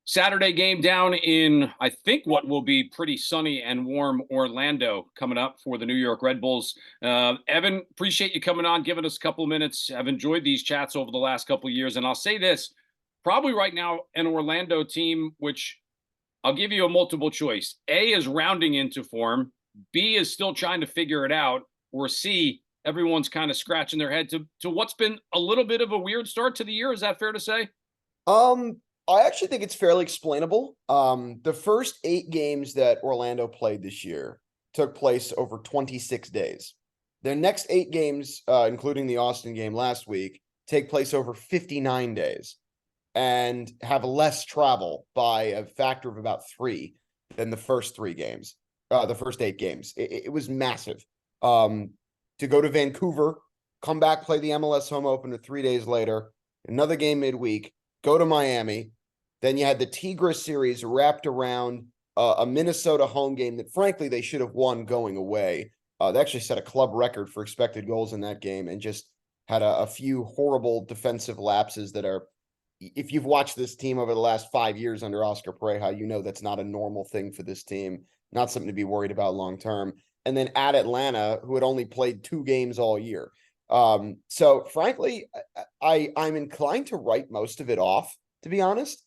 Saturday game down in, I think, what will be pretty sunny and warm Orlando coming up for the New York Red Bulls. Evan, appreciate you coming on, giving us a couple of minutes. I've enjoyed these chats over the last couple of years. And I'll say this, probably right now, an Orlando team, which I'll give you a multiple choice. A is rounding into form. B is still trying to figure it out. Or C, everyone's kind of scratching their head to what's been a little bit of a weird start to the year. Is that fair to say? Um, I actually think it's fairly explainable. The first 8 games that Orlando played this year took place over 26 days. Their next 8 games, including the Austin game last week, take place over 59 days and have less travel by a factor of about 3 than the first 3 games, the first 8 games. It was massive. To go to Vancouver, come back, play the MLS home opener 3 days later, another game midweek, go to Miami. Then you had the Tigres series wrapped around a Minnesota home game that, frankly, they should have won going away. They actually set a club record for expected goals in that game and just had a few horrible defensive lapses that are, if you've watched this team over the last 5 years under Oscar Pereja, you know that's not a normal thing for this team, not something to be worried about long term. And then at Atlanta, who had only played 2 games all year. So frankly, I'm inclined to write most of it off, to be honest.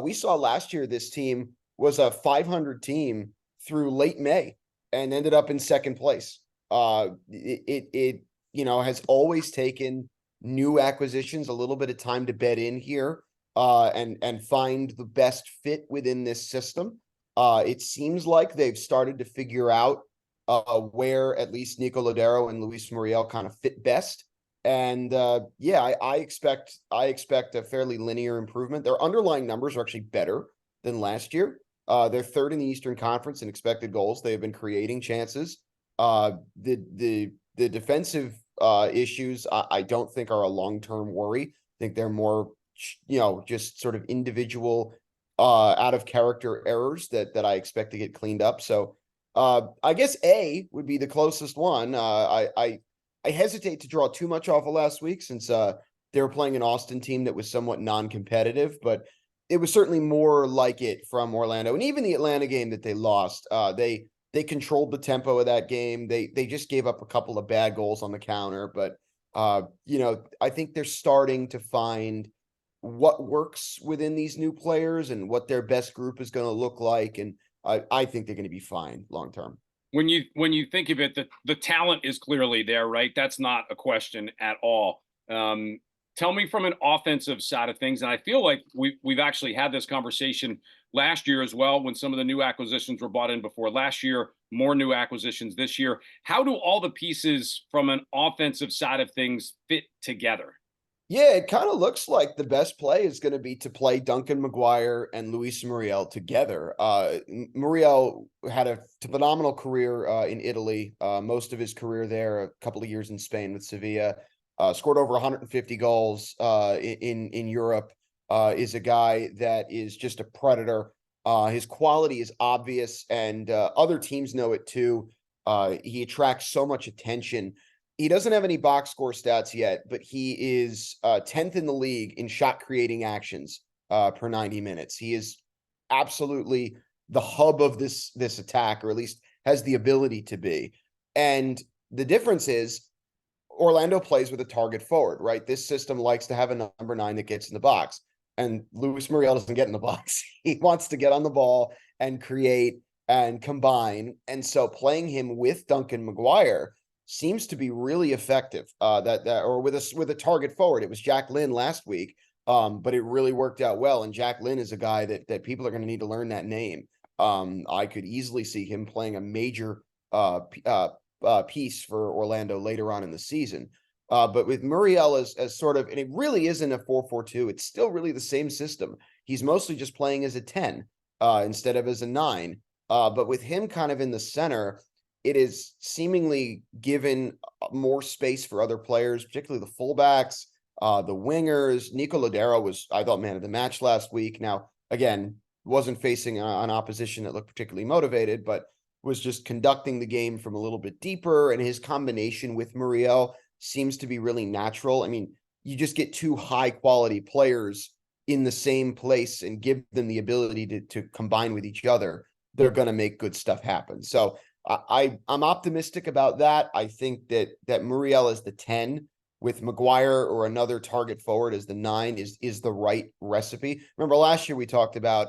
We saw last year this team was a 500 team through late May and ended up in second place. It has always taken new acquisitions a little bit of time to bed in here and find the best fit within this system. It seems like they've started to figure out where at least Nico Lodero and Luis Muriel kind of fit best. And I expect a fairly linear improvement. Their underlying numbers are actually better than last year. They're third in the Eastern Conference in expected goals. They have been creating chances. The defensive issues I don't think are a long-term worry. I think they're more just sort of individual out of character errors that I expect to get cleaned up. So I guess A would be the closest one. I hesitate to draw too much off of last week since they were playing an Austin team that was somewhat non-competitive, but it was certainly more like it from Orlando. And even the Atlanta game that they lost, they controlled the tempo of that game. They just gave up a couple of bad goals on the counter, but I think they're starting to find what works within these new players and what their best group is going to look like. And I think they're going to be fine long term. When you think of it, the talent is clearly there, right? That's not a question at all. Tell me from an offensive side of things, and I feel like we've actually had this conversation last year as well when some of the new acquisitions were brought in before last year, more new acquisitions this year. How do all the pieces from an offensive side of things fit together? Yeah, it kind of looks like the best play is going to be to play Duncan McGuire and Luis Muriel together. Muriel had a phenomenal career in Italy, most of his career there, a couple of years in Spain with Sevilla, scored over 150 goals in Europe, is a guy that is just a predator. His quality is obvious, and other teams know it too. He attracts so much attention. He doesn't have any box score stats yet, but he is 10th in the league in shot creating actions per 90 minutes. He is absolutely the hub of this attack, or at least has the ability to be. And the difference is Orlando plays with a target forward, right? This system likes to have a number 9 that gets in the box. And Luis Muriel doesn't get in the box. He wants to get on the ball and create and combine. And so playing him with Duncan McGuire seems to be really effective. Or with a target forward. It was Jack Lynn last week, but it really worked out well. And Jack Lynn is a guy that people are going to need to learn that name. I could easily see him playing a major piece for Orlando later on in the season. But with Muriel as sort of, and it really isn't a 4-4-2. It's still really the same system. He's mostly just playing as a 10 instead of as a 9. But with him kind of in the center, it is seemingly given more space for other players, particularly the fullbacks, the wingers. Nico Lodero was, I thought, man of the match last week. Now, again, wasn't facing an opposition that looked particularly motivated, but was just conducting the game from a little bit deeper. And his combination with Muriel seems to be really natural. I mean, you just get 2 high quality players in the same place and give them the ability to combine with each other, they're going to make good stuff happen. So I'm optimistic about that. I think that Muriel as the 10 with Maguire or another target forward as the 9 is the right recipe. Remember last year we talked about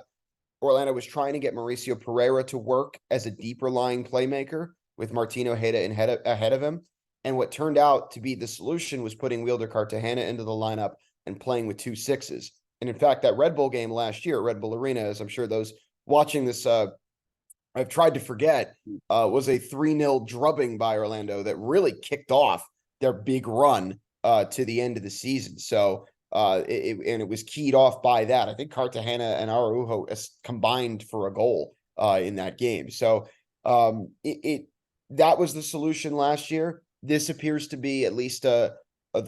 Orlando was trying to get Mauricio Pereira to work as a deeper lying playmaker with Martino Heda ahead of him. And what turned out to be the solution was putting Wilder Cartagena into the lineup and playing with 2 6s. And in fact, that Red Bull game last year at Red Bull Arena, as I'm sure those watching this I've tried to forget, was a 3-0 drubbing by Orlando that really kicked off their big run to the end of the season. So it was keyed off by that. I think Cartagena and Araujo combined for a goal in that game. So that was the solution last year. This appears to be at least the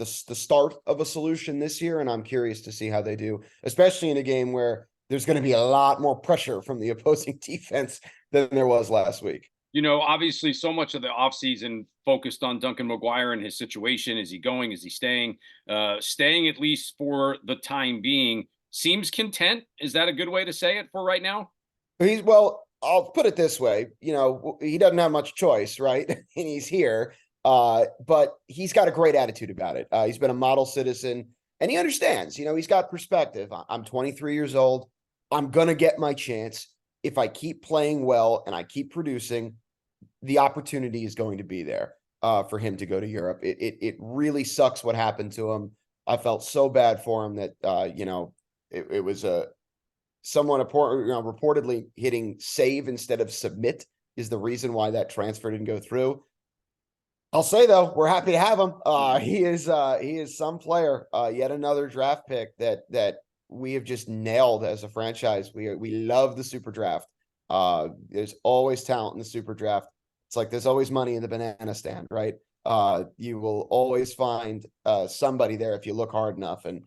start of a solution this year, and I'm curious to see how they do, especially in a game where there's going to be a lot more pressure from the opposing defense than there was last week. You know, obviously, so much of the offseason focused on Duncan Maguire and his situation. Is he going? Is he staying? Staying at least for the time being. Seems content. Is that a good way to say it for right now? Well, I'll put it this way. You know, he doesn't have much choice, right? And he's here. But he's got a great attitude about it. He's been a model citizen and he understands, you know, he's got perspective. I'm 23 years old. I'm going to get my chance. If I keep playing well and I keep producing, the opportunity is going to be there for him to go to Europe. It really sucks what happened to him. I felt so bad for him that, you know, it was someone reportedly hitting save instead of submit is the reason why that transfer didn't go through. I'll say though, we're happy to have him. He is some player, yet another draft pick that we have just nailed as a franchise. We love the super draft. There's always talent in the super draft. It's like there's always money in the banana stand, right? You will always find somebody there if you look hard enough. And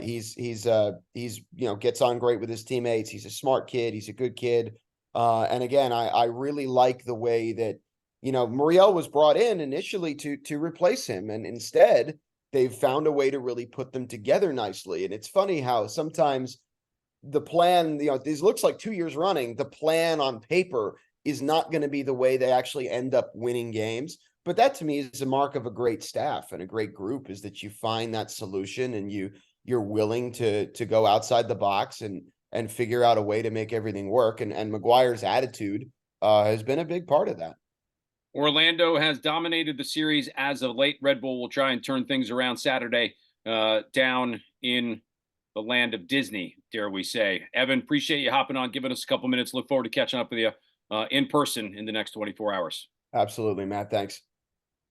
he's gets on great with his teammates. He's a smart kid. He's a good kid. And again, I really like the way that, you know, Muriel was brought in initially to replace him, and instead they've found a way to really put them together nicely. And it's funny how sometimes the plan, you know, this looks like 2 years running, the plan on paper is not going to be the way they actually end up winning games. But that to me is a mark of a great staff and a great group, is that you find that solution and you're willing to go outside the box and figure out a way to make everything work. And Maguire's attitude has been a big part of that. Orlando has dominated the series as of late. Red Bull will try and turn things around Saturday down in the land of Disney, dare we say. Evan, appreciate you hopping on, giving us a couple minutes. Look forward to catching up with you in person in the next 24 hours. Absolutely, Matt. Thanks.